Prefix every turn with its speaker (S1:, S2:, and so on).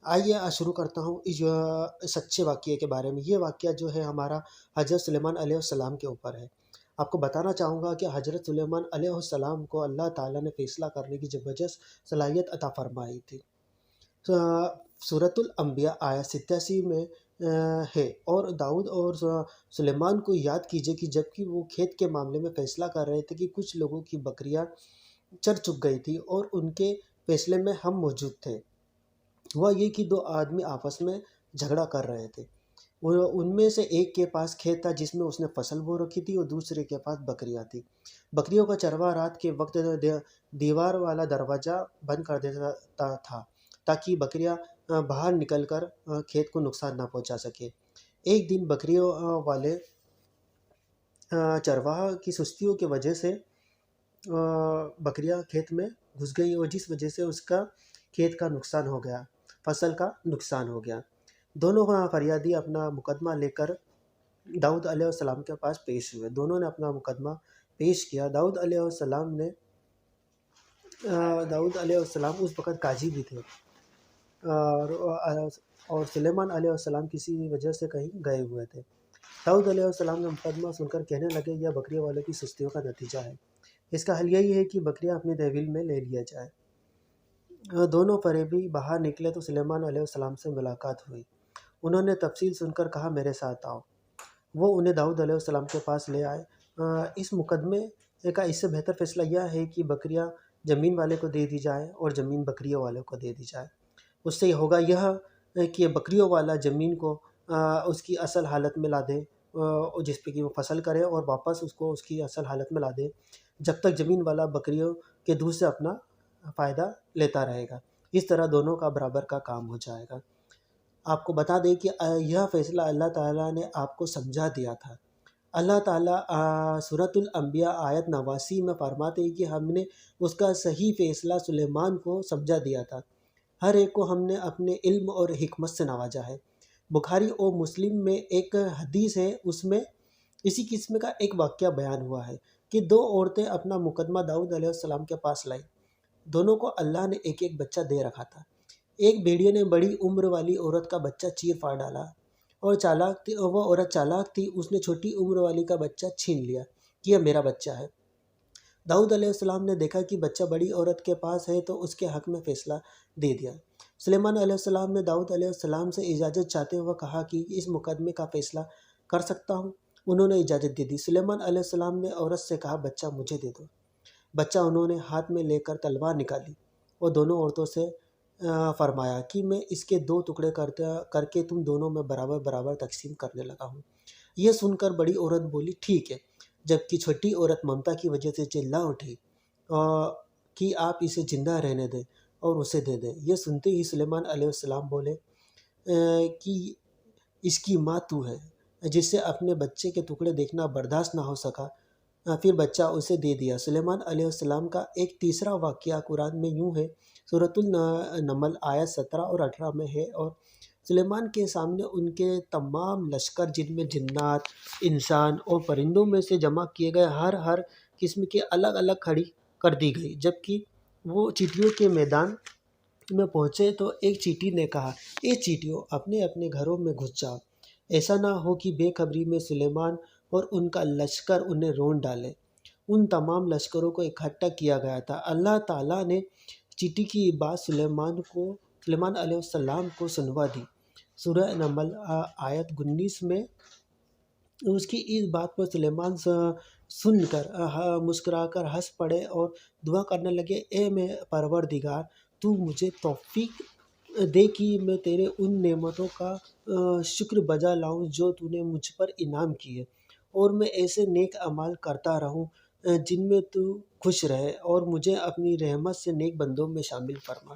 S1: آئیے شروع کرتا ہوں اس سچے واقعے کے بارے میں۔ یہ واقعہ جو ہے ہمارا حضرت سلیمان علیہ السلام کے اوپر ہے۔ آپ کو بتانا چاہوں گا کہ حضرت سلیمان علیہ السلام کو اللہ تعالیٰ نے فیصلہ کرنے کی زبردست صلاحیت عطا فرمائی تھی۔ سورۃ الانبیاء آیت 87 میں ہے، اور داؤد اور سلیمان کو یاد کیجیے کہ جب کہ وہ کھیت کے معاملے میں فیصلہ کر رہے تھے کہ کچھ لوگوں کی بکریاں چر چک گئی تھی اور ان کے فیصلے میں ہم موجود تھے۔ ہوا یہ کہ دو آدمی آپس میں جھگڑا کر رہے تھے۔ ان میں سے ایک کے پاس کھیت تھا جس میں اس نے فصل بو رکھی تھی، اور دوسرے کے پاس بکریاں تھیں۔ بکریوں کا چرواہ رات کے وقت دیوار والا دروازہ بند کر دیتا تھا تاکہ بکریاں باہر نکل کر کھیت کو نقصان نہ پہنچا سکے۔ ایک دن بکریوں والے چرواہ کی سستیوں کی وجہ سے بکریاں کھیت میں گھس گئی، اور جس وجہ سے اس کا کھیت کا نقصان ہو گیا، فصل کا نقصان ہو گیا۔ دونوں فریادی اپنا مقدمہ لے کر داؤد علیہ السلام کے پاس پیش ہوئے۔ دونوں نے اپنا مقدمہ پیش کیا۔ داؤد علیہ السلام اس وقت قاضی بھی تھے، اور سلیمان علیہ السلام کسی وجہ سے کہیں گئے ہوئے تھے۔ داؤد علیہ السلام نے مقدمہ سن کر کہنے لگے، یہ بکریوں والوں کی سستیوں کا نتیجہ ہے۔ اس کا حل یہی ہے کہ بکریاں اپنی تحویل میں لے لیا جائے۔ دونوں فریبی باہر نکلے تو سلیمان علیہ السلام سے ملاقات ہوئی۔ انہوں نے تفصیل سن کر کہا، میرے ساتھ آؤ۔ وہ انہیں داؤد علیہ السلام کے پاس لے آئے۔ اس مقدمے کا اس سے بہتر فیصلہ یہ ہے کہ بکریاں زمین والے کو دے دی جائے اور زمین بکریوں والوں کو دے دی جائے۔ اس سے ہوگا یہ کہ بکریوں والا زمین کو اس کی اصل حالت میں لا دے، جس پہ کہ وہ فصل کرے، اور واپس اس کو اس کی اصل حالت میں لا دے، جب تک زمین والا بکریوں کے دودھ سے اپنا فائدہ لیتا رہے گا۔ اس طرح دونوں کا برابر کا کام ہو جائے گا۔ آپ کو بتا دیں کہ یہ فیصلہ اللہ تعالیٰ نے آپ کو سمجھا دیا تھا۔ اللہ تعالیٰ سورۃ الانبیاء آیت 89 میں فرماتے ہیں کہ ہم نے اس کا صحیح فیصلہ سلیمان کو سمجھا دیا تھا۔ ہر ایک کو ہم نے اپنے علم اور حکمت سے نوازا ہے۔ بخاری اور مسلم میں ایک حدیث ہے، اس میں اسی قسم کا ایک واقعہ بیان ہوا ہے کہ دو عورتیں اپنا مقدمہ داؤد علیہ السلام کے پاس لائیں۔ دونوں کو اللہ نے ایک ایک بچہ دے رکھا تھا۔ ایک بھیڑیے نے بڑی عمر والی عورت کا بچہ چیر پھاڑ ڈالا، اور وہ عورت چالاک تھی، اس نے چھوٹی عمر والی کا بچہ چھین لیا کہ یہ میرا بچہ ہے۔ داؤد علیہ السلام نے دیکھا کہ بچہ بڑی عورت کے پاس ہے تو اس کے حق میں فیصلہ دے دیا۔ سلیمان علیہ السلام نے داؤد علیہ السلام سے اجازت چاہتے ہوئے کہا کہ اس مقدمے کا فیصلہ کر سکتا ہوں۔ انہوں نے اجازت دے دی۔ سلیمان علیہ السلام نے عورت سے کہا، بچہ مجھے دے دو۔ بچہ انہوں نے ہاتھ میں لے کر تلوار نکالی اور دونوں عورتوں سے فرمایا کہ میں اس کے 2 ٹکڑے کر کے تم دونوں میں برابر برابر تقسیم کرنے لگا ہوں۔ یہ سن کر بڑی عورت بولی، ٹھیک ہے، جبکہ چھوٹی عورت ممتا کی وجہ سے چلا اٹھی کہ آپ اسے زندہ رہنے دیں اور اسے دے دیں۔ یہ سنتے ہی سلیمان علیہ السلام بولے کہ اس کی ماں تو ہے، جس سے اپنے بچے کے ٹکڑے دیکھنا برداشت نہ ہو سکا، پھر بچہ اسے دے دیا۔ سلیمان علیہ السلام کا ایک تیسرا واقعہ قرآن میں یوں ہے، سورۃ النمل آیت 17 اور 18 میں ہے، اور سلیمان کے سامنے ان کے تمام لشکر، جن میں جنات، انسان اور پرندوں میں سے جمع کیے گئے ہر قسم کے الگ الگ کھڑی کر دی گئی۔ جبکہ وہ چیٹیوں کے میدان میں پہنچے تو ایک چیٹی نے کہا، اے چیٹیوں، اپنے اپنے گھروں میں گھس جاؤ، ایسا نہ ہو کہ بے خبری میں سلیمان اور ان کا لشکر انہیں رون ڈالے۔ ان تمام لشکروں کو اکٹھا کیا گیا تھا۔ اللہ تعالیٰ نے چیٹی کی بات سلیمان علیہ السلام کو سنوا دی۔ سورہ نمل آیت 19 میں اس کی اس بات پر سلیمان سن کر مسکرا کر ہنس پڑے اور دعا کرنے لگے، اے میرے پروردگار، تو مجھے توفیق دے کہ میں تیرے ان نعمتوں کا شکر بجا لاؤں جو تو نے مجھ پر انعام کیے، اور میں ایسے نیک اعمال کرتا رہوں جن میں تو خوش رہے، اور مجھے اپنی رحمت سے نیک بندوں میں شامل فرما۔